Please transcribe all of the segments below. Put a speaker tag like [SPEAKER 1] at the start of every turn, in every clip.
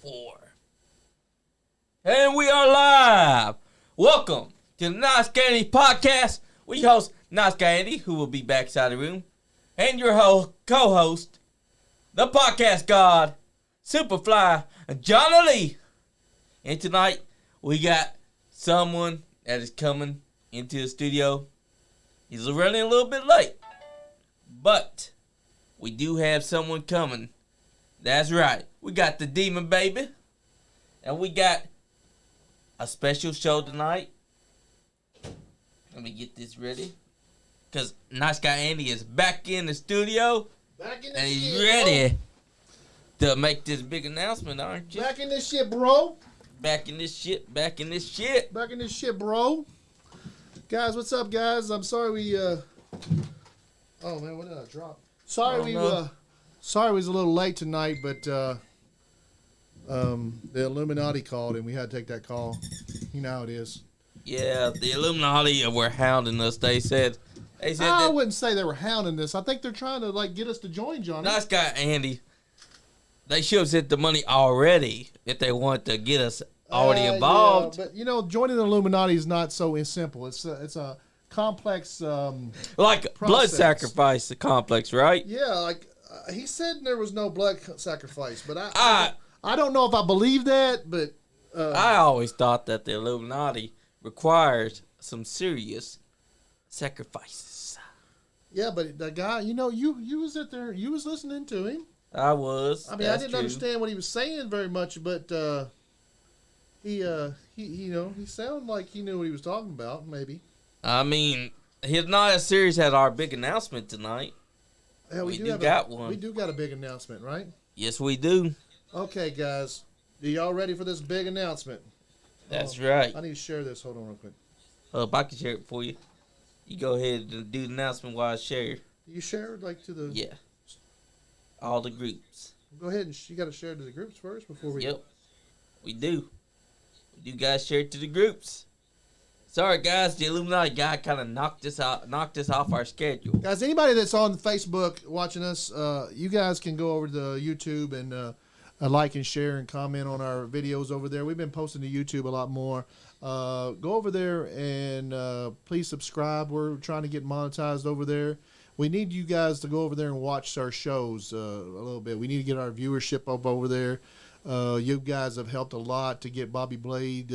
[SPEAKER 1] 4. And we are live. Welcome to the NiceGuyAndy podcast. We host NiceGuyAndy, who will be backside the room, and your co-host, the podcast god, SuperFly, Johnny Lee. And tonight, we got someone that is coming into the studio. He's running a little bit late, but we do have someone coming. That's right. We got the Demon Baby, and we got a special show tonight. Let me get this ready, because NiceGuyAndy is back in the studio, and he's ready to make this big announcement, aren't you?
[SPEAKER 2] Back in this shit, bro.
[SPEAKER 1] Back in this shit,
[SPEAKER 2] bro. Guys, what's up, guys? I'm sorry we, oh man, what did I drop? Sorry we was a little late tonight, but, the Illuminati called and we had to take that call. You know how it is.
[SPEAKER 1] Yeah, the Illuminati were hounding us. They said
[SPEAKER 2] I wouldn't say they were hounding us. I think they're trying to, get us to join, Johnny.
[SPEAKER 1] NiceGuyAndy, they should have sent the money already if they wanted to get us already involved.
[SPEAKER 2] Yeah, but, joining the Illuminati is not so simple. It's a complex
[SPEAKER 1] like
[SPEAKER 2] process.
[SPEAKER 1] Blood sacrifice, the complex, right?
[SPEAKER 2] Yeah, he said there was no blood sacrifice, but I don't know if I believe that, but...
[SPEAKER 1] I always thought that the Illuminati required some serious sacrifices.
[SPEAKER 2] Yeah, but the guy, you was at there, you was listening to him.
[SPEAKER 1] I was.
[SPEAKER 2] I mean, I didn't understand what he was saying very much, but he sounded like he knew what he was talking about, maybe.
[SPEAKER 1] I mean, his Not As Serious had our big announcement tonight.
[SPEAKER 2] Yeah, we do
[SPEAKER 1] got one.
[SPEAKER 2] We do got a big announcement, right?
[SPEAKER 1] Yes, we do.
[SPEAKER 2] Okay, guys. Are y'all ready for this big announcement?
[SPEAKER 1] That's right.
[SPEAKER 2] I need to share this. Hold on real quick.
[SPEAKER 1] I can share it for you. You go ahead and do the announcement while I share.
[SPEAKER 2] You share it to the...
[SPEAKER 1] Yeah. All the groups.
[SPEAKER 2] Go ahead and you got to share it to the groups first before we...
[SPEAKER 1] Yep. We do. We do guys share it to the groups. Sorry, guys. The Illuminati guy kind of knocked us off our schedule.
[SPEAKER 2] Guys, anybody that's on Facebook watching us, you guys can go over to YouTube and like and share and comment on our videos over there. We've been posting to YouTube a lot more. Go over there and please subscribe. We're trying to get monetized over there. We need you guys to go over there and watch our shows a little bit. We need to get our viewership up over there. You guys have helped a lot to get Bobby Blade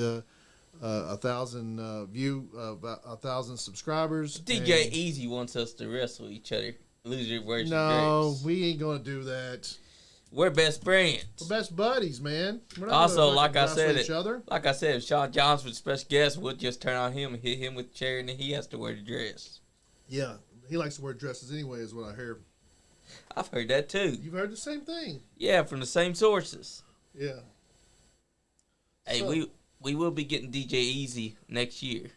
[SPEAKER 2] 1,000 1,000 subscribers.
[SPEAKER 1] DJ Easy wants us to wrestle each other. Loser versus
[SPEAKER 2] No, we ain't gonna do that.
[SPEAKER 1] We're best friends.
[SPEAKER 2] We're best buddies, man. We're not
[SPEAKER 1] also,
[SPEAKER 2] gonna
[SPEAKER 1] like I said, if Sean Johnson was special guest, we'll just turn on him and hit him with the chair, and then he has to wear the dress.
[SPEAKER 2] Yeah, he likes to wear dresses anyway, is what I hear.
[SPEAKER 1] I've heard that too.
[SPEAKER 2] You've heard the same thing?
[SPEAKER 1] Yeah, from the same sources.
[SPEAKER 2] Yeah.
[SPEAKER 1] Hey,
[SPEAKER 2] so,
[SPEAKER 1] we will be getting DJ Easy next year.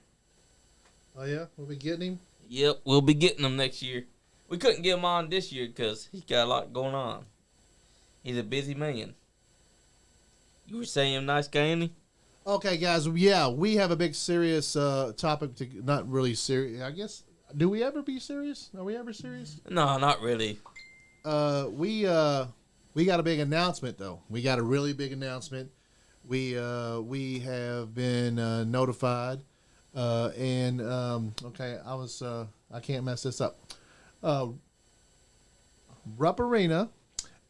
[SPEAKER 2] Oh yeah, we'll be getting him.
[SPEAKER 1] Yep, we'll be getting him next year. We couldn't get him on this year because he's got a lot going on. He's a busy man. You were saying NiceGuyAndy?
[SPEAKER 2] Okay, guys. Yeah, we have a big serious topic. Not really serious, I guess. Do we ever be serious? Are we ever serious?
[SPEAKER 1] No, not really.
[SPEAKER 2] We got a big announcement though. We got a really big announcement. We have been notified, and okay, I can't mess this up. Rupp Arena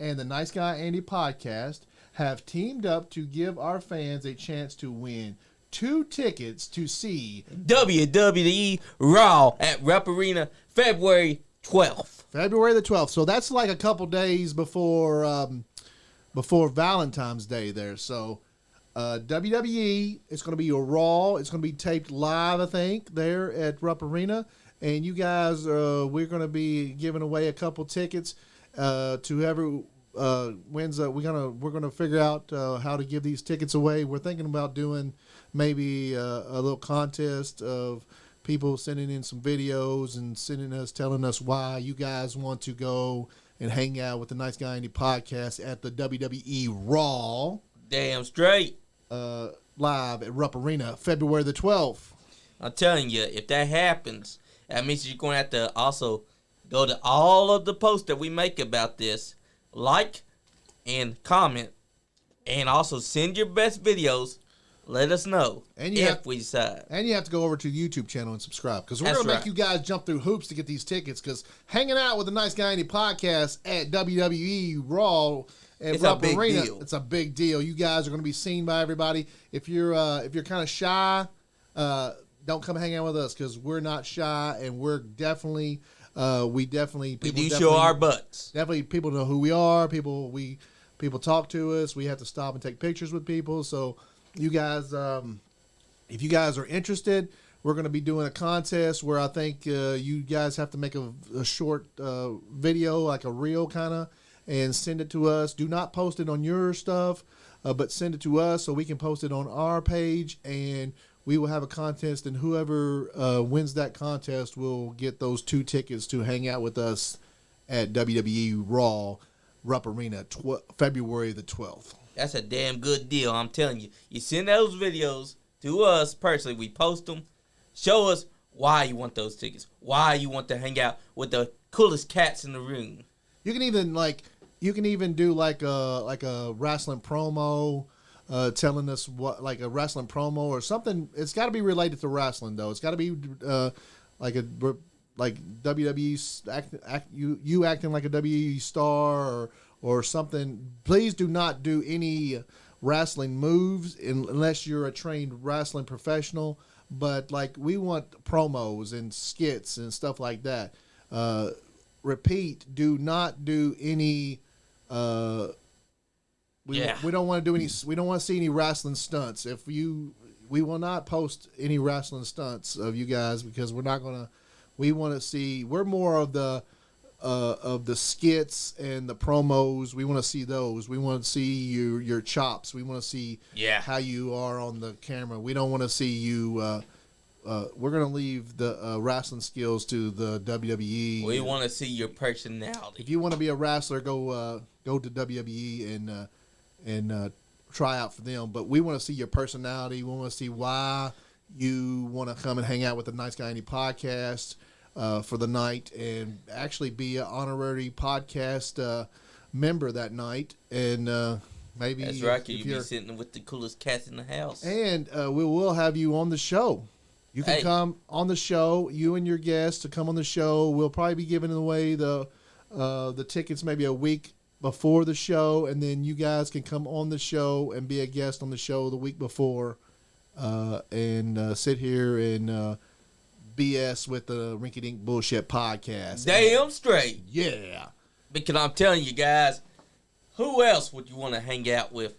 [SPEAKER 2] and the NiceGuyAndy podcast have teamed up to give our fans a chance to win 2 tickets to see
[SPEAKER 1] WWE Raw at Rupp Arena February 12th.
[SPEAKER 2] February the 12th. So that's like a couple days before Valentine's Day there. So WWE, it's going to be a Raw. It's going to be taped live, I think, there at Rupp Arena. And you guys, we're going to be giving away a couple tickets to whoever wins. We're gonna figure out how to give these tickets away. We're thinking about doing maybe a little contest of people sending in some videos and telling us why you guys want to go and hang out with the NiceGuyAndy podcast at the WWE Raw.
[SPEAKER 1] Damn straight.
[SPEAKER 2] Live at Rupp Arena, February the 12th.
[SPEAKER 1] I'm telling you, if that happens, that means you're going to have to also go to all of the posts that we make about this, like and comment And also send your best videos. Let us know if we decide.
[SPEAKER 2] And you have to go over to the YouTube channel and subscribe because we're
[SPEAKER 1] That's
[SPEAKER 2] going to make
[SPEAKER 1] right.
[SPEAKER 2] you guys jump through hoops to get these tickets because hanging out with the Nice Guy Andy podcast at WWE Raw at
[SPEAKER 1] It's a
[SPEAKER 2] Rupp
[SPEAKER 1] big
[SPEAKER 2] Arena,
[SPEAKER 1] deal.
[SPEAKER 2] it's a big deal. You guys are going to be seen by everybody. If you're kind of shy, don't come hang out with us because we're not shy and we're definitely we do
[SPEAKER 1] show our butts.
[SPEAKER 2] Definitely, people know who we are. People talk to us. We have to stop and take pictures with people. So, you guys, if you guys are interested, we're going to be doing a contest where I think you guys have to make a short video, like a reel kind of, and send it to us. Do not post it on your stuff, but send it to us so we can post it on our page, and we will have a contest, and whoever wins that contest will get those 2 tickets to hang out with us at WWE Raw Rupp Arena, February the 12th.
[SPEAKER 1] That's a damn good deal, I'm telling you. You send those videos to us personally. We post them. Show us why you want those tickets. Why you want to hang out with the coolest cats in the room.
[SPEAKER 2] You can even do like a wrestling promo, telling us what, like a wrestling promo or something. It's got to be related to wrestling though. It's got to be like WWE you acting like a WWE star or something. Please do not do any wrestling moves unless you're a trained wrestling professional. But like we want promos and skits and stuff like that. Repeat, do not do any. We don't want to do any. We don't want to see any wrestling stunts. We will not post any wrestling stunts of you guys because we're not gonna. We want to see. We're more of the skits and the promos. We want to see those. We want to see your chops. We want to see how you are on the camera. We don't want to see you. We're gonna leave the wrestling skills to the WWE.
[SPEAKER 1] We want to see your personality.
[SPEAKER 2] If you want to be a wrestler, go to WWE and try out for them. But we want to see your personality. We want to see why you want to come and hang out with the Nice Guy Andy podcast for the night and actually be an honorary podcast member that night. And maybe
[SPEAKER 1] that's right. You'll be sitting with the coolest cats in the house.
[SPEAKER 2] And we will have you on the show. You can come on the show. You and your guests to come on the show. We'll probably be giving away the tickets maybe a week before the show, and then you guys can come on the show and be a guest on the show the week before, and sit here and BS with the Rinky Dink Bullshit podcast.
[SPEAKER 1] Damn straight.
[SPEAKER 2] Yeah.
[SPEAKER 1] Because I'm telling you guys, who else would you want to hang out with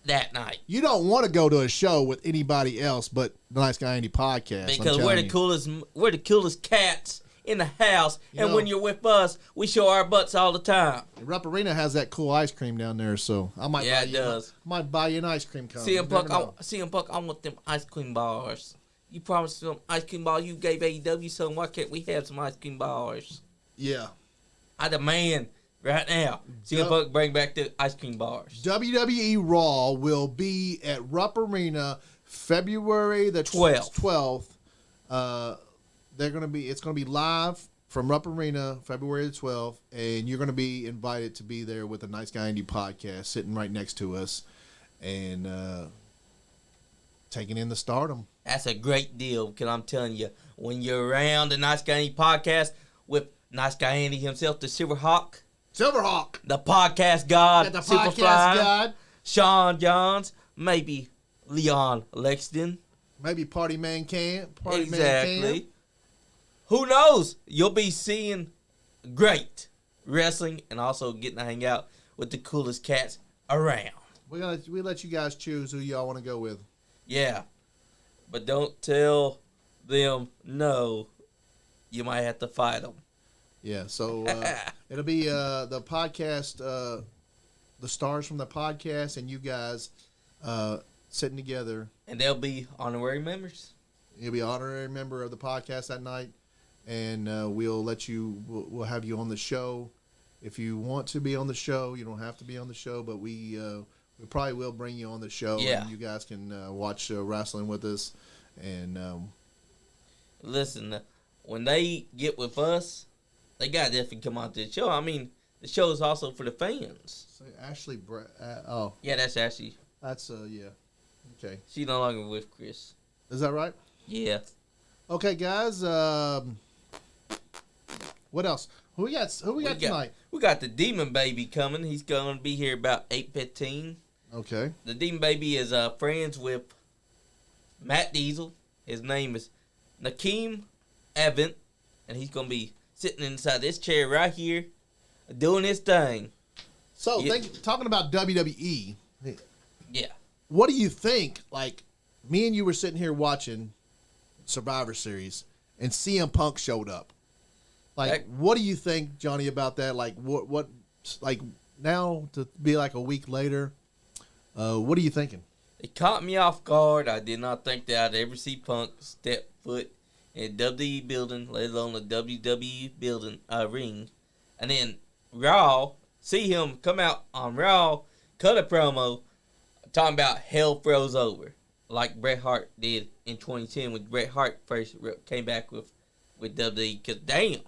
[SPEAKER 1] that night?
[SPEAKER 2] You don't want to go to a show with anybody else but the Nice Guy Andy podcast.
[SPEAKER 1] Because we're the coolest cats in the house, and when you're with us, we show our butts all the time.
[SPEAKER 2] Rupp Arena has that cool ice cream down there, so I might buy you an ice cream cone.
[SPEAKER 1] CM Punk, I want them ice cream bars. You promised some ice cream bars. You gave AEW some. Why can't we have some ice cream bars?
[SPEAKER 2] Yeah.
[SPEAKER 1] I demand right now. CM Punk, bring back the ice cream bars.
[SPEAKER 2] WWE Raw will be at Rupp Arena February the 12th. It's gonna be live from Rupp Arena February the 12th, and you're gonna be invited to be there with the Nice Guy Andy podcast, sitting right next to us, and taking in the Stardom.
[SPEAKER 1] That's a great deal, because I'm telling you, when you're around the Nice Guy Andy podcast with Nice Guy Andy himself, the Silverhawk, the podcast god,
[SPEAKER 2] the
[SPEAKER 1] SuperFly,
[SPEAKER 2] podcast god,
[SPEAKER 1] Sean Johns, maybe Leon Lexington,
[SPEAKER 2] maybe Party Man Cam.
[SPEAKER 1] Exactly. Who knows? You'll be seeing great wrestling and also getting to hang out with the coolest cats around.
[SPEAKER 2] We let you guys choose who y'all want to go with.
[SPEAKER 1] Yeah. But don't tell them no. You might have to fight them.
[SPEAKER 2] Yeah, so it'll be the podcast, the stars from the podcast, and you guys sitting together.
[SPEAKER 1] And they'll be honorary members.
[SPEAKER 2] You'll be an honorary member of the podcast that night, and we'll have you on the show. If you want to be on the show, you don't have to be on the show, but we probably will bring you on the show, and you guys can watch wrestling with us. And
[SPEAKER 1] listen, when they get with us, they got to definitely come out to the show. I mean, the show is also for the fans.
[SPEAKER 2] So Ashley
[SPEAKER 1] Yeah, that's Ashley.
[SPEAKER 2] that's yeah. Okay.
[SPEAKER 1] She's no longer with Chris.
[SPEAKER 2] Is that right?
[SPEAKER 1] Yeah.
[SPEAKER 2] Okay, guys. What else? Who we got tonight?
[SPEAKER 1] We got the Demon Baby coming. He's going to be here about 8:15.
[SPEAKER 2] Okay.
[SPEAKER 1] The Demon Baby is friends with Matt Diesel. His name is Nakeem Evans, and he's going to be sitting inside this chair right here doing his thing.
[SPEAKER 2] So, talking about WWE.
[SPEAKER 1] Yeah.
[SPEAKER 2] What do you think? Like, me and you were sitting here watching Survivor Series, and CM Punk showed up. Like, what do you think, Johnny, about that? Like, what, like, now to be like a week later, what are you thinking?
[SPEAKER 1] It caught me off guard. I did not think that I'd ever see Punk step foot in a WWE building, let alone a WWE building ring. And then Raw, see him come out on Raw, cut a promo, talking about hell froze over, like Bret Hart did in 2010 when Bret Hart first came back with WWE. Because, damn.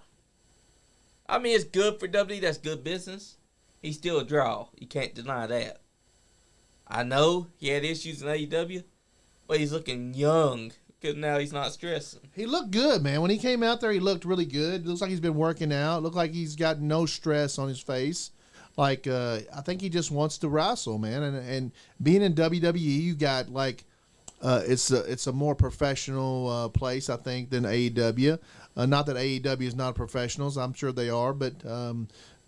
[SPEAKER 1] I mean, it's good for WWE. That's good business. He's still a draw. You can't deny that. I know he had issues in AEW, but he's looking young because now he's not stressing.
[SPEAKER 2] He looked good, man. When he came out there, he looked really good. Looks like he's been working out. Looked like he's got no stress on his face. Like, I think he just wants to wrestle, man. And being in WWE, you got, like, it's a more professional place, I think, than AEW. Not that AEW is not professionals. I'm sure they are. But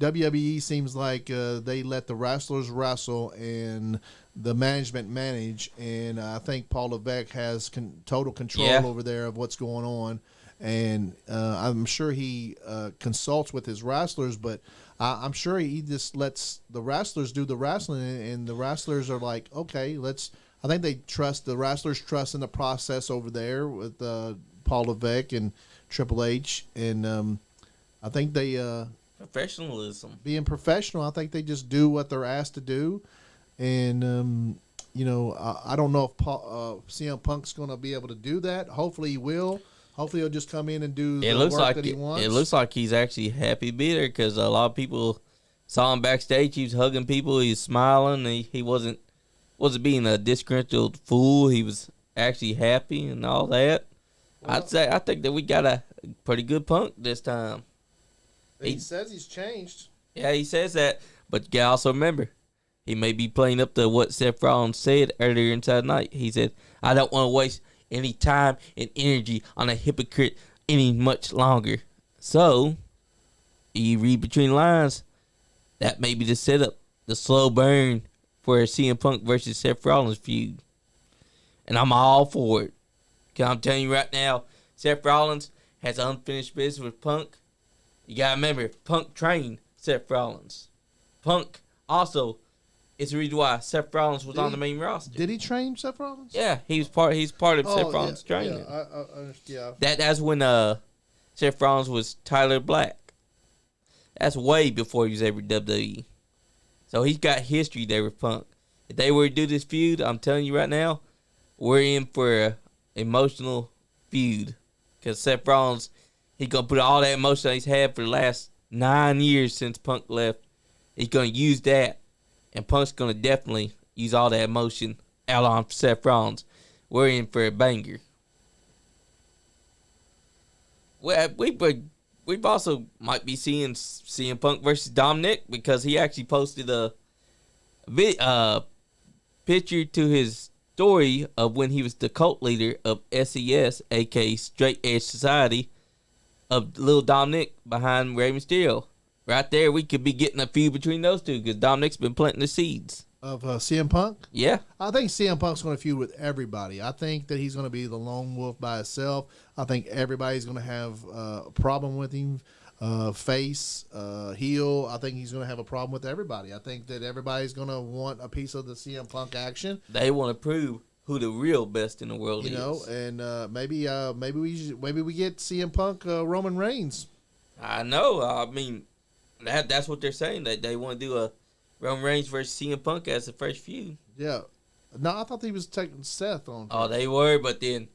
[SPEAKER 2] WWE seems like they let the wrestlers wrestle and the management manage. And I think Paul Levesque has total control over there of what's going on. And I'm sure he consults with his wrestlers, but I'm sure he just lets the wrestlers do the wrestling, and the wrestlers are like, okay, I think they trust, the wrestlers trust in the process over there with Paul Levesque and Triple H, and I think they
[SPEAKER 1] professionalism.
[SPEAKER 2] Being professional, I think they just do what they're asked to do, and I don't know if CM Punk's going to be able to do that. Hopefully, he will. Hopefully, he'll just come in and do the work that he wants.
[SPEAKER 1] It looks like he's actually happy to be there because a lot of people saw him backstage. He was hugging people. He was smiling. He wasn't being a disgruntled fool. He was actually happy and all that. Well, I think that we got a pretty good Punk this time.
[SPEAKER 2] He says he's changed.
[SPEAKER 1] Yeah, he says that. But you gotta also remember, he may be playing up to what Seth Rollins said earlier inside the night. He said, I don't want to waste any time and energy on a hypocrite any much longer. So, you read between the lines, that may be the setup, the slow burn for a CM Punk versus Seth Rollins feud. And I'm all for it. Because I'm telling you right now, Seth Rollins has unfinished business with Punk. You got to remember, Punk trained Seth Rollins. Punk also is the reason why Seth Rollins was on the main roster.
[SPEAKER 2] Did he train Seth Rollins?
[SPEAKER 1] Yeah, he's part of Seth Rollins' training.
[SPEAKER 2] Yeah.
[SPEAKER 1] That's when Seth Rollins was Tyler Black. That's way before he was ever WWE. So he's got history there with Punk. If they were to do this feud, I'm telling you right now, we're in for an emotional feud. Because Seth Rollins, he's going to put all that emotion he's had for the last 9 years since Punk left. He's going to use that. And Punk's going to definitely use all that emotion out on Seth Rollins. We're in for a banger. Well, we've also might be seeing CM Punk versus Dominic because he actually posted a picture to his story of when he was the cult leader of SES, aka Straight Edge Society, of Lil Dominic behind Rey Mysterio. Right there, we could be getting a feud between those two because Dominic's been planting the seeds.
[SPEAKER 2] Of CM Punk?
[SPEAKER 1] Yeah.
[SPEAKER 2] I think CM Punk's going to feud with everybody. I think that he's going to be the lone wolf by himself. I think everybody's going to have a problem with him. Face, heel. I think he's going to have a problem with everybody. I think that everybody's going to want a piece of the CM Punk action.
[SPEAKER 1] They want to prove who the real best in the world is.
[SPEAKER 2] You know, and maybe we get CM Punk Roman Reigns.
[SPEAKER 1] I know. I mean, that's what they're saying. That they want to do a Roman Reigns versus CM Punk as the first feud.
[SPEAKER 2] Yeah. No, I thought he was taking Seth on.
[SPEAKER 1] Oh, they were, but then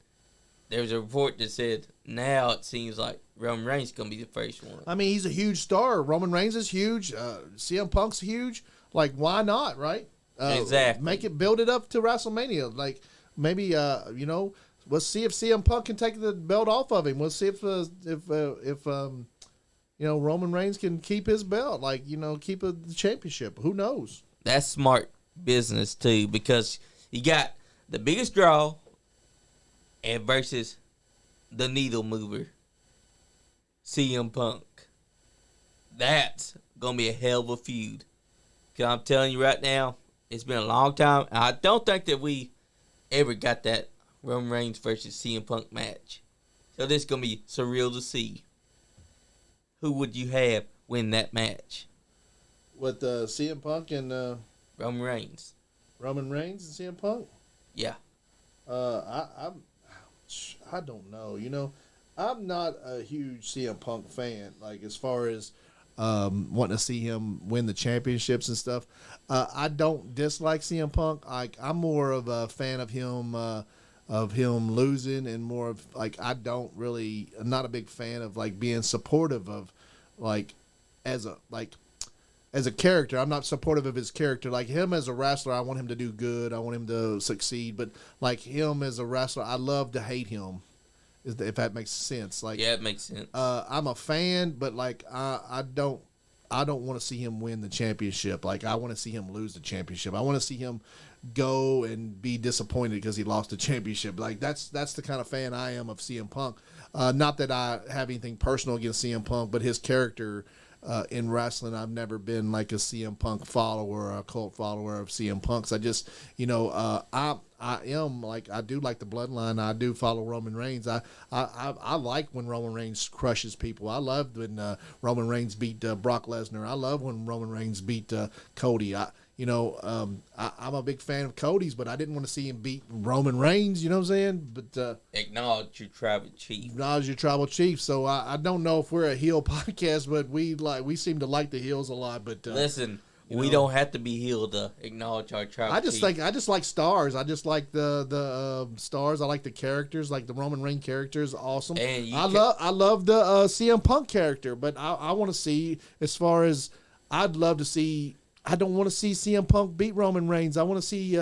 [SPEAKER 1] there was a report that said now it seems like Roman Reigns is going to be the first one.
[SPEAKER 2] I mean, he's a huge star. Roman Reigns is huge. CM Punk's huge. Like, why not, right?
[SPEAKER 1] Exactly.
[SPEAKER 2] Build it up to WrestleMania. Like, maybe, let's see if CM Punk can take the belt off of him. Let's see if Roman Reigns can keep his belt. Like, keep the championship. Who knows?
[SPEAKER 1] That's smart business, too, because you got the biggest draw and versus the needle mover, CM Punk. That's going to be a hell of a feud. Because I'm telling you right now, it's been a long time. And I don't think that we ever got that Roman Reigns versus CM Punk match. So this is going to be surreal to see. Who would you have win that match?
[SPEAKER 2] With CM Punk and
[SPEAKER 1] Roman Reigns.
[SPEAKER 2] Roman Reigns and CM Punk?
[SPEAKER 1] Yeah.
[SPEAKER 2] I don't know. I'm not a huge CM Punk fan. Like, as far as wanting to see him win the championships and stuff. I don't dislike CM Punk. I'm more of a fan of him losing, and more of I'm not a big fan of being supportive of as a character. I'm not supportive of his character. Like him as a wrestler, I want him to do good. I want him to succeed. But him as a wrestler, I love to hate him. If that makes sense.
[SPEAKER 1] Yeah, it makes sense.
[SPEAKER 2] I'm a fan, but I don't want to see him win the championship. I want to see him lose the championship. I want to see him go and be disappointed because he lost the championship. That's the kind of fan I am of CM Punk. Not that I have anything personal against CM Punk, but his character in wrestling, I've never been a CM Punk follower or a cult follower of CM Punk's. I just, I am I do like the bloodline. I do follow Roman Reigns. I like when Roman Reigns crushes people. I loved when Roman Reigns beat Brock Lesnar. I love when Roman Reigns beat Cody. I'm a big fan of Cody's, but I didn't want to see him beat Roman Reigns. You know what I'm saying? But
[SPEAKER 1] acknowledge your tribal chief.
[SPEAKER 2] Acknowledge your tribal chief. So I don't know if we're a heel podcast, but we seem to like the heels a lot. But
[SPEAKER 1] listen. We don't have to be healed to acknowledge our tribal chief.
[SPEAKER 2] I just like stars. I just like the stars. I like the characters. Like the Roman Reigns character is awesome.
[SPEAKER 1] And
[SPEAKER 2] I love the CM Punk character, but I want to see, as far as I'd love to see. I don't want to see CM Punk beat Roman Reigns. I want to see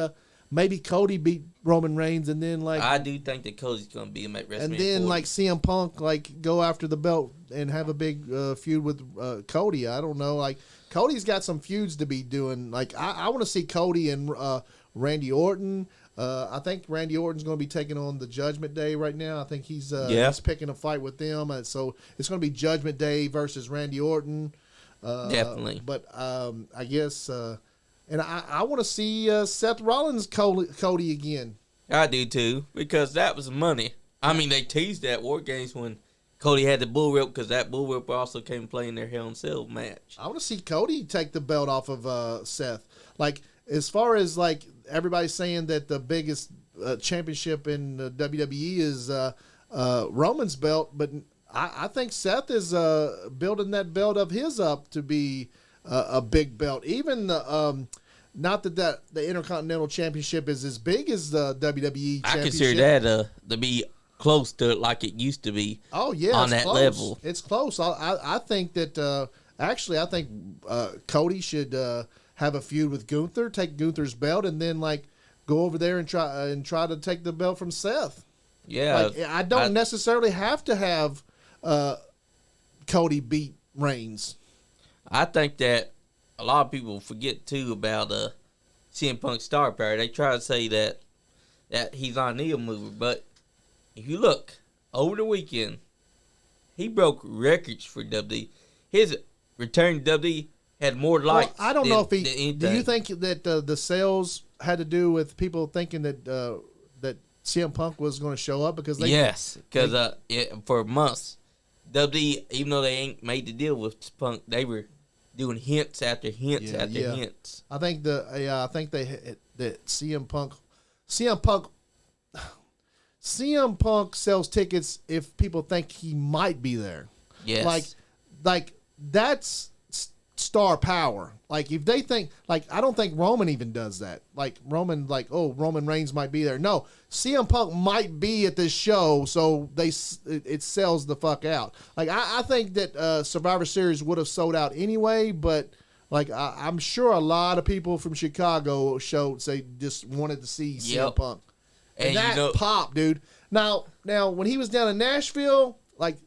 [SPEAKER 2] maybe Cody beat Roman Reigns, and then
[SPEAKER 1] I do think that Cody's going to beat him at WrestleMania.
[SPEAKER 2] And then
[SPEAKER 1] 40.
[SPEAKER 2] CM Punk go after the belt and have a big feud with Cody. I don't know. Cody's got some feuds to be doing. I want to see Cody and Randy Orton. I think Randy Orton's going to be taking on the Judgment Day right now. I think he's picking a fight with them. So it's going to be Judgment Day versus Randy Orton.
[SPEAKER 1] Definitely.
[SPEAKER 2] But I guess, and I want to see Seth Rollins Cody again.
[SPEAKER 1] I do too, because that was money. I mean, they teased that War Games when Cody had the bull rope, because that bull rope also came and played in their Hell in a Cell match.
[SPEAKER 2] I want to see Cody take the belt off of Seth. As far as everybody's saying that the biggest championship in the WWE is Roman's belt, but I think Seth is building that belt of his up to be a big belt. Even the not that the Intercontinental Championship is as big as the WWE Championship.
[SPEAKER 1] I consider that to be close to it like it used to be.
[SPEAKER 2] Oh yeah,
[SPEAKER 1] on that
[SPEAKER 2] close.
[SPEAKER 1] level.
[SPEAKER 2] It's close. I think that actually I think Cody should have a feud with Gunther, take Gunther's belt, and then go over there and try to take the belt from Seth.
[SPEAKER 1] Yeah,
[SPEAKER 2] I don't necessarily have to have Cody beat Reigns.
[SPEAKER 1] I think that a lot of people forget too about CM Punk's star power. They try to say that he's not a needle mover, but if you look over the weekend, he broke records for WWE. His return to WWE had more likes.
[SPEAKER 2] I don't know if he.
[SPEAKER 1] Anything.
[SPEAKER 2] Do you think that the sales had to do with people thinking that that CM Punk was going to show up because
[SPEAKER 1] yes, because for months, WWE, even though they ain't made the deal with Punk, they were doing hints after hints after hints.
[SPEAKER 2] I think that CM Punk sells tickets if people think he might be there.
[SPEAKER 1] Yes.
[SPEAKER 2] That's star power. Like if they think, like I don't think Roman even does that. Like Roman, like Roman Reigns might be there. No, CM Punk might be at this show, so it sells the fuck out. Like I think that Survivor Series would have sold out anyway, but like I'm sure a lot of people from Chicago just wanted to see CM Punk, and that pop, dude. Now when he was down in Nashville, like.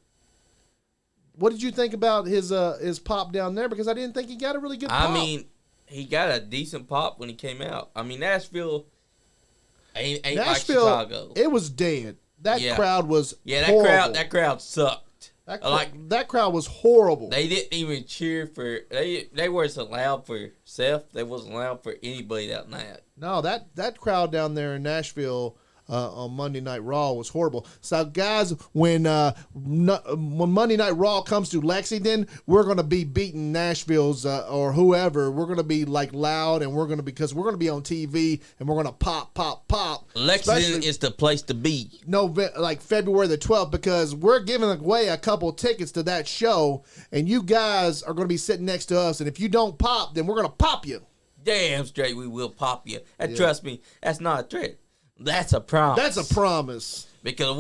[SPEAKER 2] What did you think about his pop down there? Because I didn't think he got a really good pop.
[SPEAKER 1] I mean, he got a decent pop when he came out. I mean, Nashville ain't like Chicago.
[SPEAKER 2] It was dead. That crowd was
[SPEAKER 1] horrible. That crowd sucked.
[SPEAKER 2] That crowd was horrible.
[SPEAKER 1] They didn't even cheer for. They weren't allowed for Seth. They wasn't allowed for anybody out in that.
[SPEAKER 2] No, that crowd down there in Nashville. On Monday Night Raw was horrible. So, guys, when Monday Night Raw comes to Lexington, we're going to be beating Nashville's or whoever. We're going to be like loud, and we're going to be on TV, and we're going to pop.
[SPEAKER 1] Lexington is the place to be.
[SPEAKER 2] Like February the 12th, because we're giving away a couple tickets to that show, and you guys are going to be sitting next to us, and if you don't pop, then we're going to pop you.
[SPEAKER 1] Damn straight, we will pop you. And trust me, that's not a trick. That's a promise.
[SPEAKER 2] That's a promise.
[SPEAKER 1] Because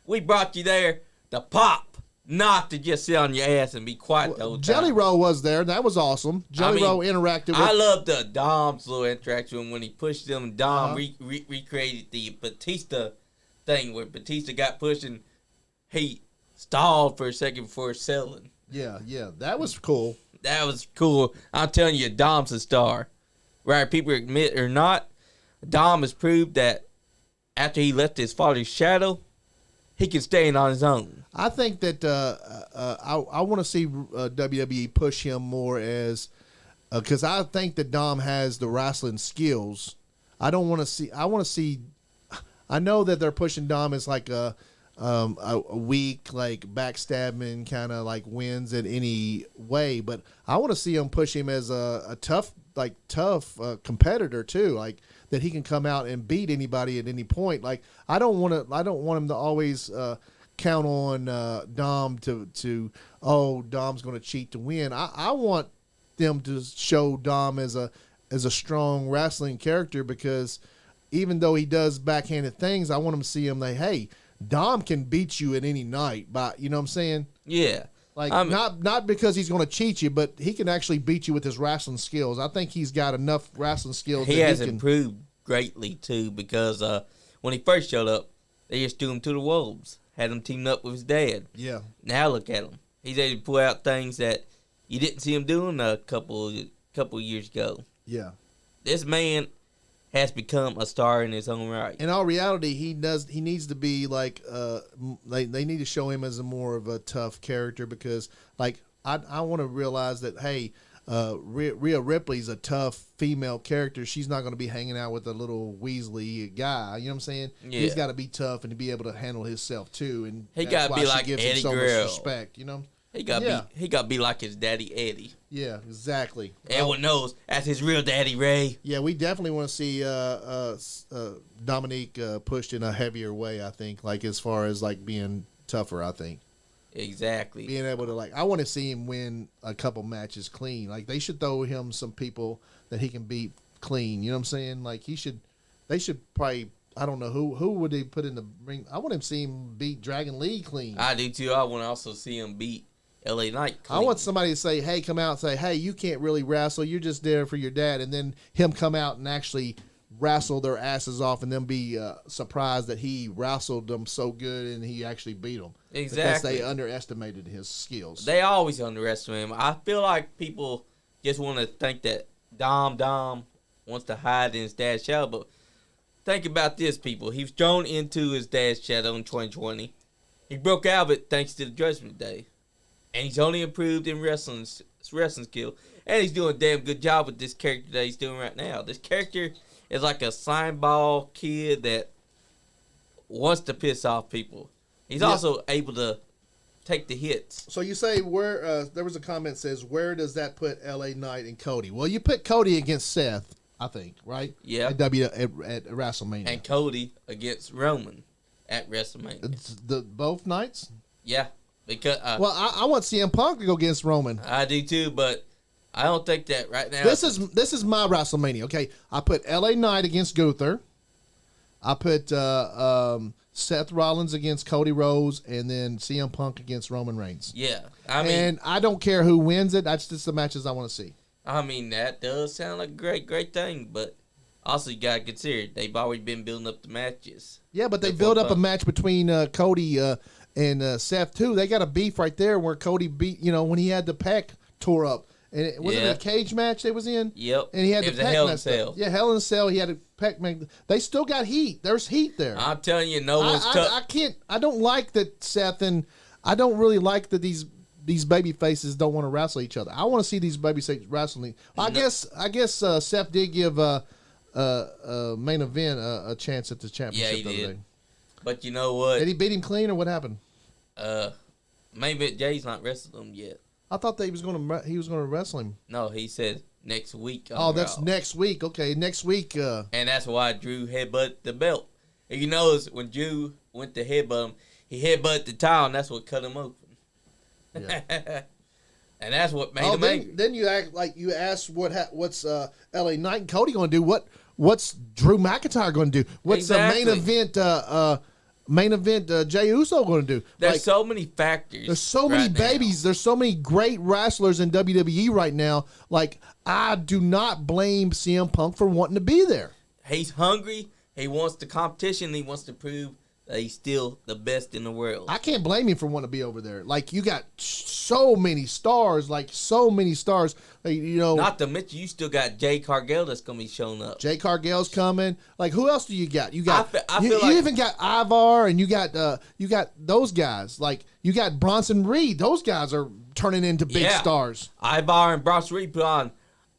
[SPEAKER 1] we brought you there to pop, not to just sit on your ass and be quiet the whole time.
[SPEAKER 2] Jelly Roll was there. That was awesome. Jelly Roll interacted with...
[SPEAKER 1] I love the Dom's little interaction when he pushed them. Dom recreated the Batista thing where Batista got pushed and he stalled for a second before selling.
[SPEAKER 2] Yeah. That was cool.
[SPEAKER 1] That was cool. I'm telling you, Dom's a star. Right, people admit or not, Dom has proved that after he left his father's shadow, he can stand on his own.
[SPEAKER 2] I think that I want to see WWE push him more as because I think that Dom has the wrestling skills. I want to see. I know that they're pushing Dom as like a weak, like backstabbing kind of like wins in any way, but I want to see him push him as a tough competitor too, like. That he can come out and beat anybody at any point. Like I don't want him to always count on Dom Dom's going to cheat to win. I want them to show Dom as a strong wrestling character because even though he does backhanded things, I want him to see him like, hey, Dom can beat you at any night. You know what I'm saying?
[SPEAKER 1] Yeah.
[SPEAKER 2] Like not because he's going to cheat you, but he can actually beat you with his wrestling skills. I think he's got enough wrestling skills.
[SPEAKER 1] He has improved greatly too because when he first showed up, they just threw him to the wolves. Had him teamed up with his dad.
[SPEAKER 2] Yeah.
[SPEAKER 1] Now look at him. He's able to pull out things that you didn't see him doing a couple years ago.
[SPEAKER 2] Yeah.
[SPEAKER 1] This man has become a star in his own right.
[SPEAKER 2] In all reality, he needs to be like they need to show him as a more of a tough character because like I want to realize that hey, Rhea Ripley's a tough female character. She's not going to be hanging out with a little Weasley guy. You know what I'm saying? Yeah. He's got to be tough and to be able to handle himself too. And
[SPEAKER 1] he got to be like Eddie Guerrero.
[SPEAKER 2] Respect, you know.
[SPEAKER 1] He got to be like his daddy Eddie.
[SPEAKER 2] Yeah, exactly.
[SPEAKER 1] Everyone knows that's his real daddy Ray.
[SPEAKER 2] Yeah, we definitely want to see Dominique pushed in a heavier way. I think, like as far as like being tougher. I think
[SPEAKER 1] exactly
[SPEAKER 2] being able to like. I want to see him win a couple matches clean. Like they should throw him some people that he can beat clean. You know what I'm saying? Like they should probably. I don't know who would they put in the ring. I want him to see him beat Dragon Lee clean.
[SPEAKER 1] I do too. I want to also see him beat LA Knight clean.
[SPEAKER 2] I want somebody to say, hey, come out and say, hey, you can't really wrestle. You're just there for your dad. And then him come out and actually wrestle their asses off and then be surprised that he wrestled them so good and he actually beat them.
[SPEAKER 1] Exactly.
[SPEAKER 2] Because they underestimated his skills.
[SPEAKER 1] They always underestimate him. I feel like people just want to think that Dom wants to hide in his dad's shadow. But think about this, people. He was thrown into his dad's shadow in 2020. He broke out of it thanks to the Judgment Day. And he's only improved in wrestling skill. And he's doing a damn good job with this character that he's doing right now. This character is like a slime ball kid that wants to piss off people. He's also able to take the hits.
[SPEAKER 2] So you say where there was a comment that says, where does that put LA Knight and Cody? Well, you put Cody against Seth, I think, right?
[SPEAKER 1] Yeah.
[SPEAKER 2] At WrestleMania.
[SPEAKER 1] And Cody against Roman at WrestleMania.
[SPEAKER 2] Both nights?
[SPEAKER 1] Yeah. Because
[SPEAKER 2] well, I want CM Punk to go against Roman.
[SPEAKER 1] I do too, but I don't think that right now.
[SPEAKER 2] This is my WrestleMania. Okay, I put LA Knight against Gunther. I put Seth Rollins against Cody Rhodes, and then CM Punk against Roman Reigns.
[SPEAKER 1] Yeah, I mean,
[SPEAKER 2] and I don't care who wins it. That's just the matches I want to see.
[SPEAKER 1] I mean, that does sound like a great thing, but also you gotta consider they've already been building up the matches.
[SPEAKER 2] Yeah, but they built up a match between Cody and Seth too. They got a beef right there where Cody beat, when he had the pec tore up. And it wasn't a cage match they was in?
[SPEAKER 1] Yep.
[SPEAKER 2] And he had
[SPEAKER 1] it
[SPEAKER 2] the
[SPEAKER 1] was
[SPEAKER 2] pec
[SPEAKER 1] a Hell in
[SPEAKER 2] messed
[SPEAKER 1] Cell.
[SPEAKER 2] up. Yeah, Hell in a Cell. He had a pec. They still got heat. There's heat there.
[SPEAKER 1] I'm telling you, no one's tough.
[SPEAKER 2] I don't like that Seth and I don't really like that these baby faces don't want to wrestle each other. I want to see these baby faces wrestling. I guess Seth did give main event a chance at the championship.
[SPEAKER 1] Yeah, he
[SPEAKER 2] the other
[SPEAKER 1] did.
[SPEAKER 2] day.
[SPEAKER 1] But you know what?
[SPEAKER 2] Did he beat him clean or what happened?
[SPEAKER 1] Main event Jay's not wrestling him yet.
[SPEAKER 2] I thought that he was going to wrestle him.
[SPEAKER 1] No, he said next week.
[SPEAKER 2] That's
[SPEAKER 1] Raw.
[SPEAKER 2] next week. Okay, next week.
[SPEAKER 1] And that's why Drew headbutted the belt. And you notice when Drew went to headbutt him, he headbutted the towel, and that's what cut him open. Yeah. And that's what made him angry.
[SPEAKER 2] Then you act like you asked what's LA Knight and Cody going to do? What's Drew McIntyre going to do? What's the main event Jey Uso going to do?
[SPEAKER 1] There's so many factors.
[SPEAKER 2] There's so many babies. There's so many great wrestlers in WWE right now. Like, I do not blame CM Punk for wanting to be there.
[SPEAKER 1] He's hungry. He wants the competition. He wants to prove that he's still the best in the world.
[SPEAKER 2] I can't blame him for wanting to be over there. Like, you got so many stars. Not
[SPEAKER 1] to mention, you still got Jay Cargill that's going to be showing up.
[SPEAKER 2] Jay Cargill's coming. Like, who else do you got? You got.
[SPEAKER 1] You
[SPEAKER 2] even got Ivar, and you got those guys. Like, you got Bronson Reed. Those guys are turning into big stars.
[SPEAKER 1] Ivar and Bronson Reed put on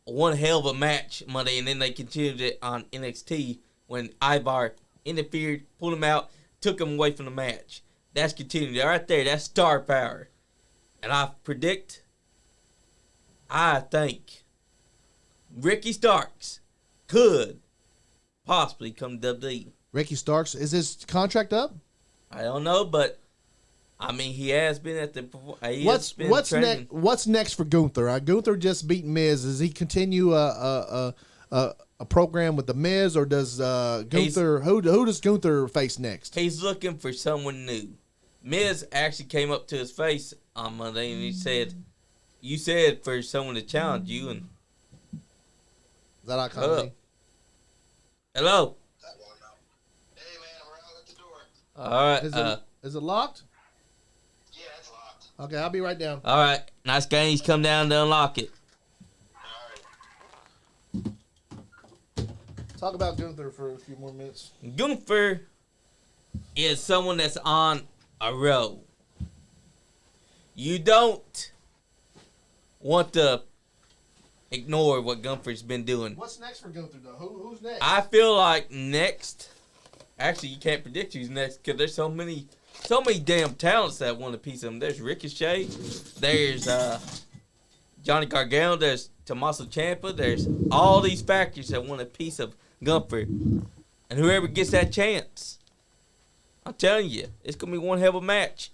[SPEAKER 1] one hell of a match Monday, and then they continued it on NXT when Ivar interfered, pulled him out, took him away from the match. That's continued right there. That's star power. And I think Ricky Starks could possibly come to WWE.
[SPEAKER 2] Ricky Starks, is his contract up?
[SPEAKER 1] I don't know, but I mean, he has been at the.
[SPEAKER 2] What's next for Gunther? Gunther just beat Miz. Does he continue a program with the Miz, or does Gunther? Who does Gunther face next?
[SPEAKER 1] He's looking for someone new. Miz actually came up to his face on Monday and he said, "You said for someone to challenge you." And
[SPEAKER 2] is that iconic?
[SPEAKER 1] Hello.
[SPEAKER 3] Hey man, we're out at the door.
[SPEAKER 1] All right.
[SPEAKER 2] Is it locked?
[SPEAKER 3] Yeah, it's locked.
[SPEAKER 2] Okay, I'll be right down.
[SPEAKER 1] All right. Nice guys, come down to unlock it.
[SPEAKER 2] Talk about Gunther for a few more minutes.
[SPEAKER 1] Gunther is someone that's on a roll. You don't want to ignore what Gunther's been doing.
[SPEAKER 2] What's next for Gunther, though? Who's next?
[SPEAKER 1] I feel like next. Actually, you can't predict who's next because there's so many damn talents that want a piece of him. There's Ricochet. There's Johnny Gargano. There's Tommaso Ciampa. There's all these factors that want a piece of Gunther. And whoever gets that chance, I'm telling you, it's going to be one hell of a match.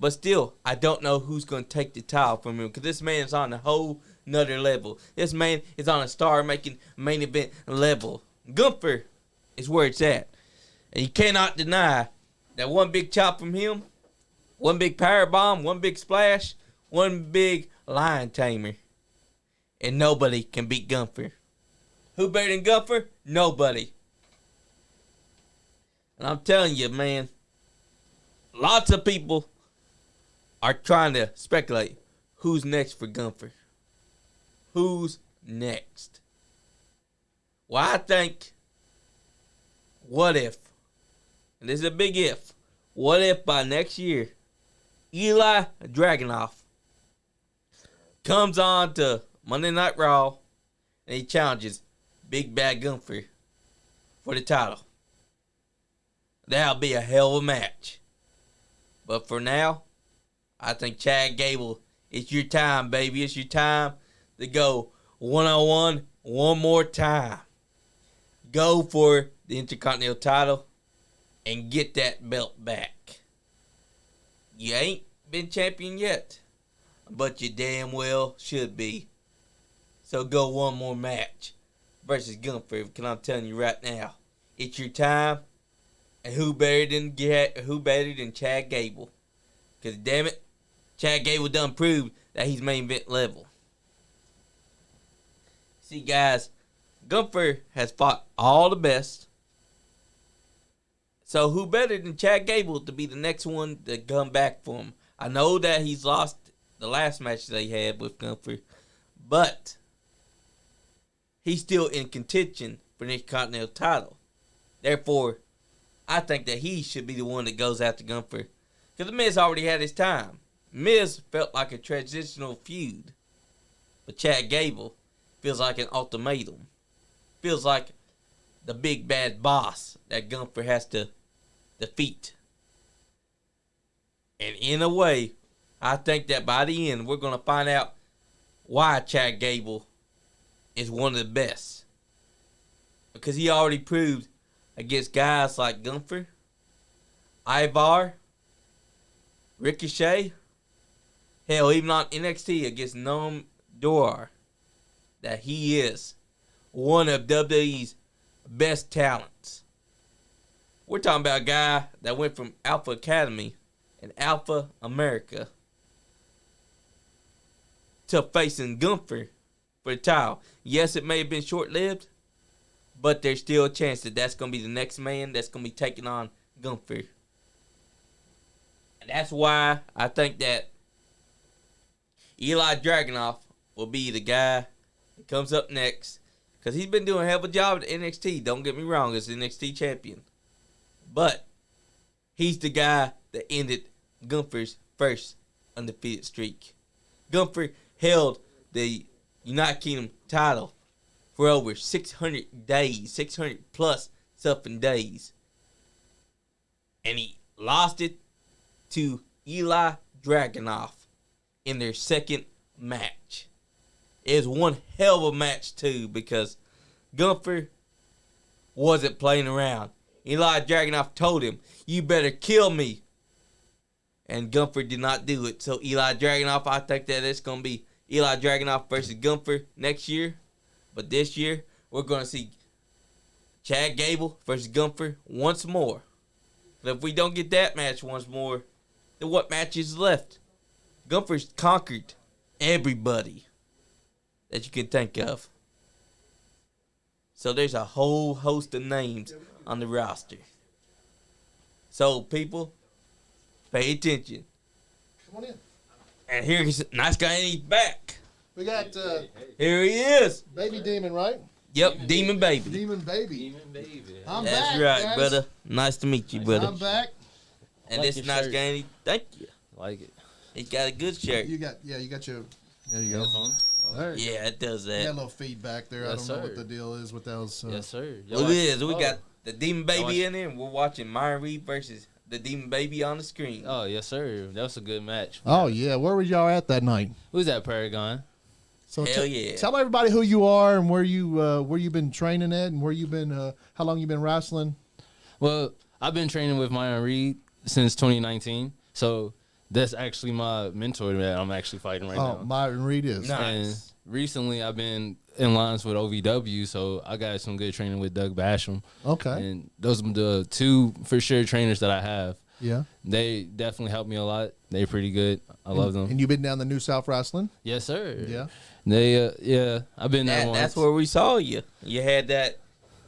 [SPEAKER 1] But still, I don't know who's going to take the title from him because this man is on a whole nother level. This man is on a star-making main event level. Gunther is where it's at. And you cannot deny that one big chop from him, one big power bomb, one big splash, one big lion tamer, and nobody can beat Gunther. Who better than Gunther? Nobody. And I'm telling you, man, lots of people are trying to speculate who's next for Gunther. Who's next? Well, I think, what if, and this is a big if, what if by next year, Eli Dragunov comes on to Monday Night Raw and he challenges Big Bad Gunther for the title? That'll be a hell of a match. But for now, I think Chad Gable, it's your time, baby. It's your time to go one-on-one one more time. Go for the Intercontinental title and get that belt back. You ain't been champion yet, but you damn well should be. So go one more match versus Gunther. Because I'm telling you right now, it's your time. And who better than Chad Gable? Because damn it, Chad Gable done proved that he's main event level. See, guys, Gunther has fought all the best. So who better than Chad Gable to be the next one to come back for him? I know that he's lost the last match they had with Gunther, but he's still in contention for the Intercontinental title. Therefore, I think that he should be the one that goes after Gunther. Because The Miz already had his time. Miz felt like a transitional feud. But Chad Gable feels like an ultimatum. Feels like the big bad boss that Gunther has to defeat. And in a way, I think that by the end, we're going to find out why Chad Gable is one of the best. Because he already proved against guys like Gunther, Ivar, Ricochet, hell, even on NXT against Noam Dar, that he is one of WWE's best talents. We're talking about a guy that went from Alpha Academy and Alpha America to facing Gunther for the title. Yes, it may have been short-lived, but there's still a chance that that's going to be the next man that's going to be taking on Gunther. And that's why I think that Eli Dragunov will be the guy that comes up next. Because he's been doing a hell of a job at NXT. Don't get me wrong, as NXT champion. But he's the guy that ended Gunther's first undefeated streak. Gunther held the United Kingdom title for over 600 days, 600 plus something days. And he lost it to Eli Dragunov in their second match. It was one hell of a match too, because Gunther wasn't playing around. Eli Dragunov told him, "You better kill me." And Gunther did not do it. So Eli Dragunov, I think that it's going to be Eli Dragunov versus Gunther next year. But this year, we're going to see Chad Gable versus Gunther once more. But if we don't get that match once more, then what match is left? Gunther's conquered everybody that you can think of. So there's a whole host of names on the roster. So people, pay attention.
[SPEAKER 2] Come on in.
[SPEAKER 1] And here's NiceGuyAndy's back.
[SPEAKER 2] We got
[SPEAKER 1] Here he is.
[SPEAKER 2] Baby Demon, right?
[SPEAKER 1] Yep, Demon Baby.
[SPEAKER 2] Demon Baby.
[SPEAKER 4] Demon baby.
[SPEAKER 2] I'm
[SPEAKER 1] That's
[SPEAKER 2] back,
[SPEAKER 1] right,
[SPEAKER 2] guys.
[SPEAKER 1] brother. Nice to meet you, brother.
[SPEAKER 2] I'm back.
[SPEAKER 1] And
[SPEAKER 4] Like
[SPEAKER 1] this
[SPEAKER 4] your shirt.
[SPEAKER 1] NiceGuyAndy, thank you.
[SPEAKER 4] Like it.
[SPEAKER 1] He got a good shirt.
[SPEAKER 2] You got your. There you go.
[SPEAKER 4] Headphones?
[SPEAKER 2] There.
[SPEAKER 1] Yeah, it does
[SPEAKER 2] You got a
[SPEAKER 1] that.
[SPEAKER 2] little feedback there.
[SPEAKER 4] Yes,
[SPEAKER 2] I don't know
[SPEAKER 4] sir.
[SPEAKER 2] what the deal is with those.
[SPEAKER 4] Yes, sir.
[SPEAKER 1] Well, it is. We
[SPEAKER 4] Oh.
[SPEAKER 1] got the Demon Baby
[SPEAKER 4] watch-
[SPEAKER 1] in there, and we're watching Myron Reed versus the Demon Baby on the screen.
[SPEAKER 4] Oh, yes, sir. That was a good match.
[SPEAKER 2] Oh yeah, where were y'all at that night?
[SPEAKER 4] Who's that Paragon?
[SPEAKER 2] So
[SPEAKER 1] Hell yeah.
[SPEAKER 2] Tell everybody who you are and where you been training at and where you been how long you been wrestling.
[SPEAKER 4] Well, I've been training with Myron Reed since 2019. So that's actually my mentor that I'm actually fighting right
[SPEAKER 2] Oh,
[SPEAKER 4] now.
[SPEAKER 2] Myron Reed is.
[SPEAKER 1] Nice.
[SPEAKER 4] And recently I've been in lines with OVW, so I got some good training with Doug Basham.
[SPEAKER 2] Okay.
[SPEAKER 4] And those are the two for sure trainers that I have.
[SPEAKER 2] Yeah.
[SPEAKER 4] They definitely helped me a lot. They're pretty good. I love them.
[SPEAKER 2] And you've been down the New South Wrestling?
[SPEAKER 4] Yes, sir.
[SPEAKER 2] Yeah.
[SPEAKER 4] They, I've been there once.
[SPEAKER 1] That's where we saw you. You had that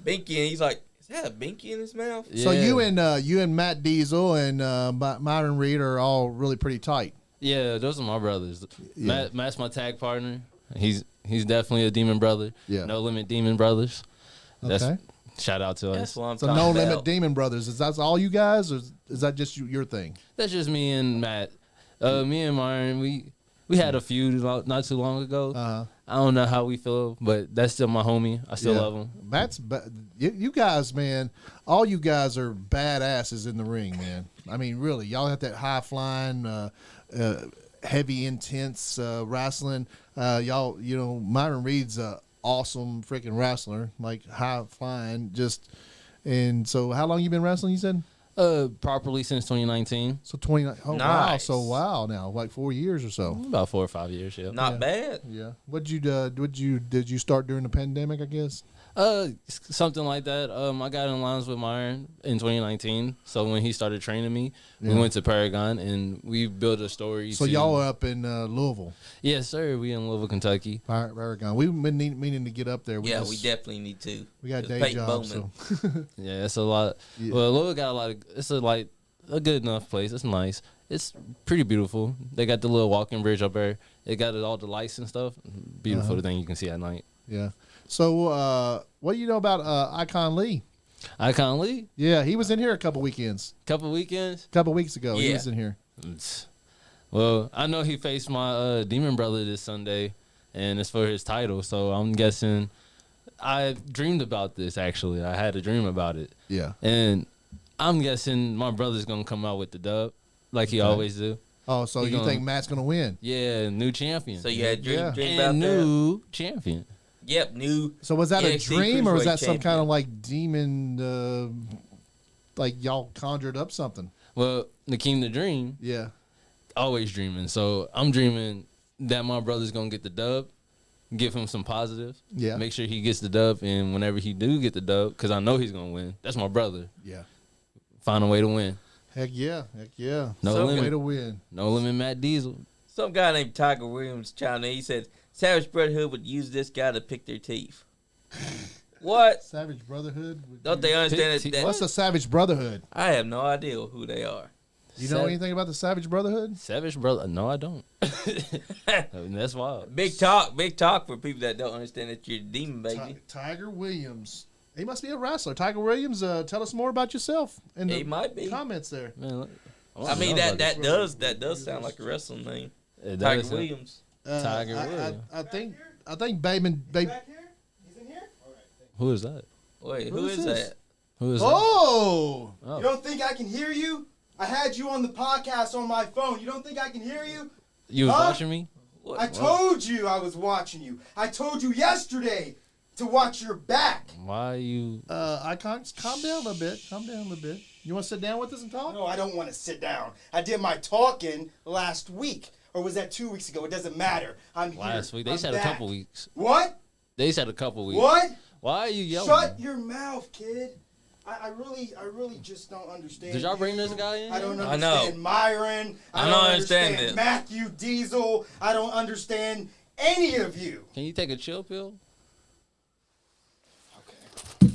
[SPEAKER 1] binky, and he's like, "Is that a binky in his mouth?"
[SPEAKER 2] So
[SPEAKER 4] Yeah.
[SPEAKER 2] you and Matt Diesel and Myron Reed are all really pretty tight.
[SPEAKER 4] Yeah, those are my brothers.
[SPEAKER 2] Yeah.
[SPEAKER 4] Matt's my tag partner. He's definitely a demon brother.
[SPEAKER 2] Yeah.
[SPEAKER 4] No Limit Demon Brothers. That's
[SPEAKER 2] Okay.
[SPEAKER 4] shout out to
[SPEAKER 1] That's
[SPEAKER 4] us.
[SPEAKER 1] what I'm
[SPEAKER 2] So
[SPEAKER 1] talking
[SPEAKER 2] No
[SPEAKER 1] about.
[SPEAKER 2] Limit Demon Brothers. Is that all you guys, or is that just your thing?
[SPEAKER 4] That's just me and Matt. Me and Myron, we had a feud not too long ago. I don't know how we feel, but that's still my homie. I still love him.
[SPEAKER 2] You guys, man. All you guys are badasses in the ring, man. I mean, really, y'all have that high flying, heavy, intense wrestling. Y'all, Myron Reed's a awesome freaking wrestler, like high flying. And so, how long you been wrestling? You said
[SPEAKER 4] Properly since 2019.
[SPEAKER 2] So 29. Oh wow!
[SPEAKER 1] Nice.
[SPEAKER 2] So wow, now like 4 years or so.
[SPEAKER 4] About 4 or 5 years, yeah.
[SPEAKER 1] Not bad.
[SPEAKER 2] Yeah. Did you start during the pandemic? I guess.
[SPEAKER 4] Something like that. I got in lines with Myron in 2019. So when he started training me, we
[SPEAKER 2] Yeah.
[SPEAKER 4] went to Paragon and we built a story.
[SPEAKER 2] So y'all are up in Louisville,
[SPEAKER 4] Yes, sir. We in Louisville, Kentucky.
[SPEAKER 2] Paragon. We've been meaning to get up there.
[SPEAKER 1] We definitely need to.
[SPEAKER 2] We got
[SPEAKER 1] It's
[SPEAKER 2] day
[SPEAKER 1] Peyton
[SPEAKER 2] jobs.
[SPEAKER 1] Bowman.
[SPEAKER 2] So.
[SPEAKER 4] Yeah, it's a lot.
[SPEAKER 2] Yeah.
[SPEAKER 4] Well, Louisville got a lot of. It's a good enough place. It's nice. It's pretty beautiful. They got the little walking bridge up there. They got all the lights and stuff. Beautiful thing you can see at night.
[SPEAKER 2] Yeah. So what do you know about Icon Lee?
[SPEAKER 4] Icon Lee,
[SPEAKER 2] Yeah, he was in here a couple weekends.
[SPEAKER 4] couple weekends.
[SPEAKER 2] A couple weeks ago, he
[SPEAKER 1] Yeah.
[SPEAKER 2] was in here.
[SPEAKER 4] Well, I know he faced my Demon Brother this Sunday, and it's for his title. So I'm guessing. I dreamed about this actually. I had a dream about it,
[SPEAKER 2] Yeah.
[SPEAKER 4] and I'm guessing my brother's gonna come out with the dub, like he always do.
[SPEAKER 2] Oh, so
[SPEAKER 4] He
[SPEAKER 2] you
[SPEAKER 4] gonna-
[SPEAKER 2] think Matt's gonna win?
[SPEAKER 4] Yeah, new champion.
[SPEAKER 1] So you had
[SPEAKER 2] Yeah.
[SPEAKER 1] dream about
[SPEAKER 4] and
[SPEAKER 1] that?
[SPEAKER 4] new champion.
[SPEAKER 1] Yep, new.
[SPEAKER 2] So was that a
[SPEAKER 1] NXT
[SPEAKER 2] dream or was that
[SPEAKER 1] Cruiserweight
[SPEAKER 2] some kind
[SPEAKER 1] champion.
[SPEAKER 2] of like demon, like y'all conjured up something?
[SPEAKER 4] Well, Nakeem the Dream,
[SPEAKER 2] Yeah.
[SPEAKER 4] always dreaming. So I'm dreaming that my brother's gonna get the dub, give him some positive.
[SPEAKER 2] Yeah.
[SPEAKER 4] Make sure he gets the dub, and whenever he do get the dub, because I know he's gonna win. That's my brother.
[SPEAKER 2] Yeah.
[SPEAKER 4] Find a way to win.
[SPEAKER 2] Heck yeah. Heck yeah.
[SPEAKER 4] No
[SPEAKER 1] So
[SPEAKER 4] limit.
[SPEAKER 2] Way to win.
[SPEAKER 4] No limit, Matt Diesel.
[SPEAKER 1] Some guy named Tiger Williams chimed in. He said Savage Brotherhood would use this guy to pick their teeth. What?
[SPEAKER 2] Savage Brotherhood. would
[SPEAKER 1] Don't
[SPEAKER 2] you-
[SPEAKER 1] they understand
[SPEAKER 4] Pick
[SPEAKER 1] that?
[SPEAKER 4] teeth?
[SPEAKER 2] What's the Savage Brotherhood?
[SPEAKER 1] I have no idea who they are.
[SPEAKER 2] You know anything about the Savage Brotherhood?
[SPEAKER 4] Savage brother? No, I don't. I mean, that's wild.
[SPEAKER 1] Big talk for people that don't understand that you're a demon, baby.
[SPEAKER 2] Tiger Williams. He must be a wrestler. Tiger Williams, tell us more about yourself in
[SPEAKER 1] He
[SPEAKER 2] the
[SPEAKER 1] might be.
[SPEAKER 2] comments there.
[SPEAKER 4] Man,
[SPEAKER 1] I mean that does sound like a wrestling name.
[SPEAKER 4] It
[SPEAKER 1] Tiger
[SPEAKER 4] does.
[SPEAKER 1] Williams.
[SPEAKER 4] Tiger Williams.
[SPEAKER 2] I think Bateman.
[SPEAKER 5] Back here? He's in here? All right. Thank
[SPEAKER 4] Who is that?
[SPEAKER 1] Wait,
[SPEAKER 2] Who
[SPEAKER 1] who
[SPEAKER 2] is
[SPEAKER 1] is
[SPEAKER 2] this?
[SPEAKER 1] that?
[SPEAKER 4] Who is that?
[SPEAKER 2] Oh,
[SPEAKER 5] you. You don't think I can hear you? I had you on the podcast on my phone. You don't think I can hear you?
[SPEAKER 4] You was
[SPEAKER 5] Huh?
[SPEAKER 4] watching me?
[SPEAKER 1] What?
[SPEAKER 5] I told you I was watching you. I told you yesterday to watch your back.
[SPEAKER 4] Why you?
[SPEAKER 2] Icon, calm down a little bit. Calm down a little bit. You want to sit down with us and talk?
[SPEAKER 5] No, I don't want to sit down. I did my talking last week. Or was that 2 weeks ago? It doesn't matter. I'm here.
[SPEAKER 4] Last week they
[SPEAKER 5] I'm
[SPEAKER 4] said
[SPEAKER 5] back.
[SPEAKER 4] a couple weeks.
[SPEAKER 5] What?
[SPEAKER 4] They said a couple weeks.
[SPEAKER 5] What?
[SPEAKER 4] Why are you yelling?
[SPEAKER 5] Shut your mouth, kid. I really just don't understand.
[SPEAKER 4] Did y'all bring
[SPEAKER 5] you.
[SPEAKER 4] this guy in?
[SPEAKER 5] I don't
[SPEAKER 4] here?
[SPEAKER 1] I know.
[SPEAKER 5] understand Myron.
[SPEAKER 1] I don't understand this.
[SPEAKER 5] Matthew Diesel. I don't understand any of you.
[SPEAKER 4] Can you take a chill pill?
[SPEAKER 5] Okay.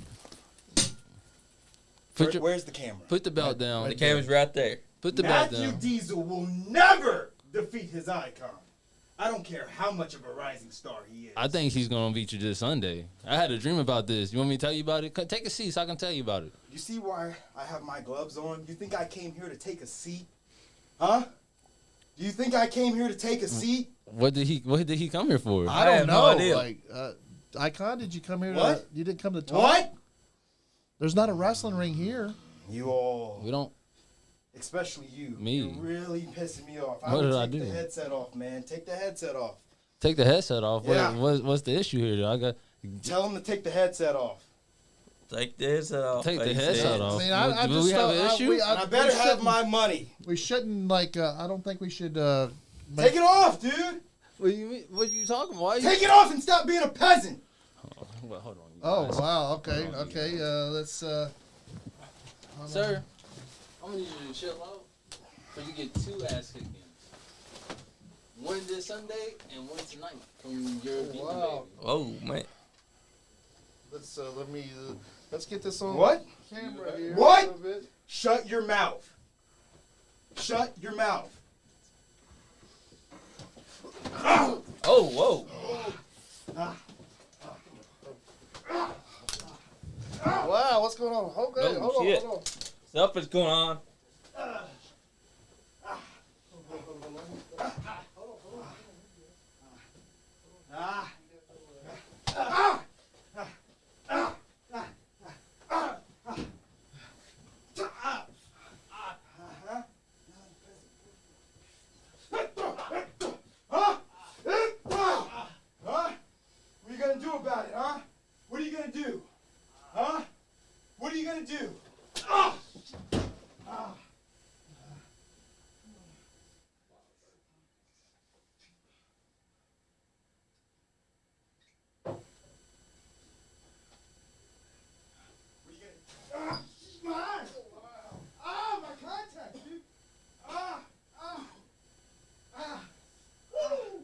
[SPEAKER 4] Put your
[SPEAKER 5] Where's the camera?
[SPEAKER 4] put the belt down.
[SPEAKER 1] The camera's right there.
[SPEAKER 4] Put the belt
[SPEAKER 5] Matthew
[SPEAKER 4] down.
[SPEAKER 5] Diesel will never defeat his icon. I don't care how much of a rising star he is.
[SPEAKER 4] I think he's gonna beat you this Sunday. I had a dream about this. You want me to tell you about it? Take a seat so I can tell you about it.
[SPEAKER 5] You see why I have my gloves on? You think I came here to take a seat? Huh? Do you think I came here to take a seat?
[SPEAKER 4] What did he come here for?
[SPEAKER 2] I
[SPEAKER 1] I
[SPEAKER 2] don't
[SPEAKER 1] have
[SPEAKER 2] know.
[SPEAKER 1] no idea.
[SPEAKER 2] Like, Icon, did you come here?
[SPEAKER 5] What?
[SPEAKER 2] You didn't come to talk.
[SPEAKER 5] What?
[SPEAKER 2] There's not a wrestling ring here.
[SPEAKER 5] You all,
[SPEAKER 4] We don't.
[SPEAKER 5] especially you,
[SPEAKER 4] Me.
[SPEAKER 5] you're really pissing me off.
[SPEAKER 4] What
[SPEAKER 5] would
[SPEAKER 4] did I
[SPEAKER 5] take
[SPEAKER 4] do?
[SPEAKER 5] the headset off, man. Take the headset off.
[SPEAKER 4] Take the headset off.
[SPEAKER 5] Yeah.
[SPEAKER 4] What's the issue here? I got
[SPEAKER 5] Tell him to take the headset off.
[SPEAKER 1] Take the headset off.
[SPEAKER 4] take the
[SPEAKER 1] he
[SPEAKER 4] headset
[SPEAKER 1] said.
[SPEAKER 4] off.
[SPEAKER 2] I mean, I
[SPEAKER 4] Do
[SPEAKER 2] just
[SPEAKER 4] we have an
[SPEAKER 2] thought-
[SPEAKER 4] issue?
[SPEAKER 2] we-
[SPEAKER 5] And I better
[SPEAKER 2] we
[SPEAKER 5] have
[SPEAKER 2] shouldn't-
[SPEAKER 5] my money.
[SPEAKER 2] We shouldn't like. I don't think we should.
[SPEAKER 5] Take it off, dude.
[SPEAKER 4] What you mean? What you talking about? Why you?
[SPEAKER 5] Take it off and stop being a peasant.
[SPEAKER 4] Well, hold on. you
[SPEAKER 2] Oh
[SPEAKER 4] guys.
[SPEAKER 2] wow. Okay. Okay. Let's.
[SPEAKER 4] Sir, I'm gonna need you to chill out. So you get 2 ass kick games. One this Sunday and one tonight from your Demon
[SPEAKER 2] wow.
[SPEAKER 4] Baby.
[SPEAKER 1] Oh man.
[SPEAKER 2] Let's get this on
[SPEAKER 5] What?
[SPEAKER 2] camera here.
[SPEAKER 5] What?
[SPEAKER 2] A little bit.
[SPEAKER 5] Shut your mouth. Shut your mouth.
[SPEAKER 1] Oh whoa.
[SPEAKER 2] Wow. What's going on? Okay.
[SPEAKER 1] Oh,
[SPEAKER 2] hold
[SPEAKER 1] shit.
[SPEAKER 2] on. Hold on.
[SPEAKER 1] Stuff is going on.
[SPEAKER 5] Huh? What are you gonna do about it, huh? What are you gonna do? Huh? What are you gonna do? Mine! Ah, my contact, dude! Ah! Woo!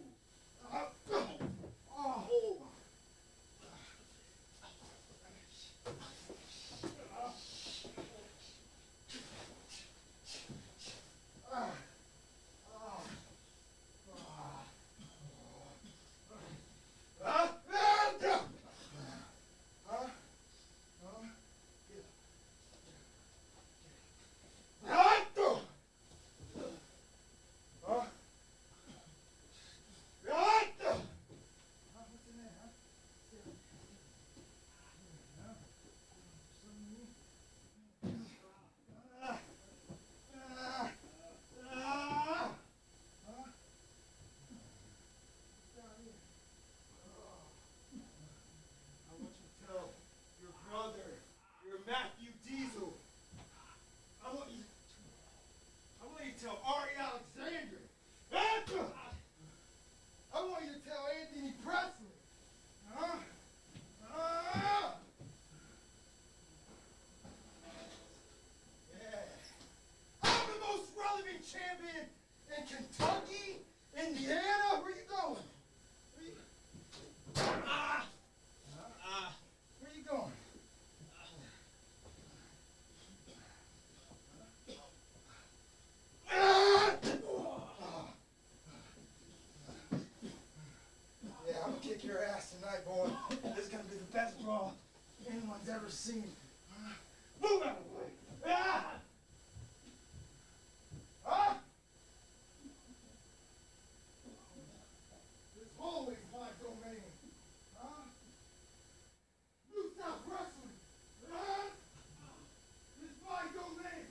[SPEAKER 5] Tell Ari Alexander. I want you to tell Anthony Presley. Yeah. I'm the most relevant champion in Kentucky, Indiana. Where you going? Where you going? Yeah, I'm gonna kick your ass tonight, boy. This is gonna be the best brawl anyone's ever seen. Move out of the way. Huh? This hallway's my domain. Huh? You stop wrestling. Huh? This is my domain.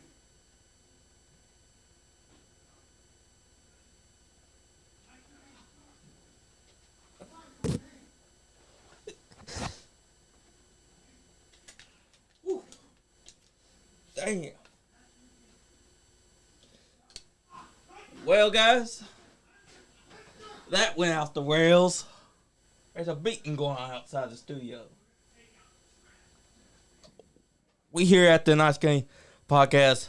[SPEAKER 1] Damn. Well, guys, that went off the rails. There's a beating going on outside the studio. We here at the Nice Game Podcast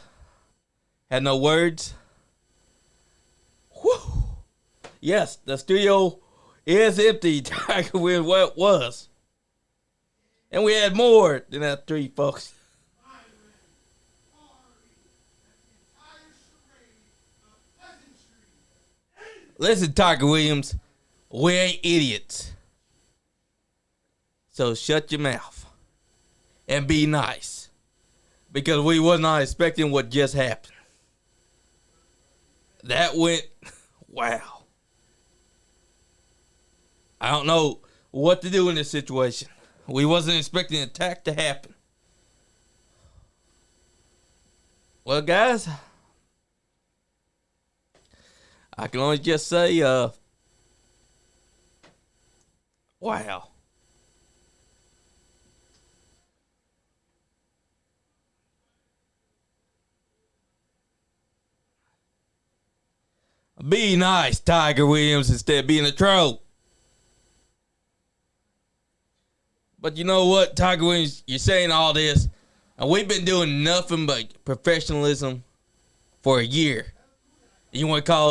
[SPEAKER 1] had no words. Whew. Yes, the studio is empty. Tiger with what it was. And we had more than that three, folks. Listen, Tiger Williams, we ain't idiots. So shut your mouth and be nice. Because we was not expecting what just happened. That went, wow. I don't know what to do in this situation. We wasn't expecting an attack to happen. Well, guys, I can only just say, wow. Be nice, Tiger Williams, instead of being a troll. But you know what, Tiger Williams, you're saying all this, and we've been doing nothing but professionalism for a year. You want to call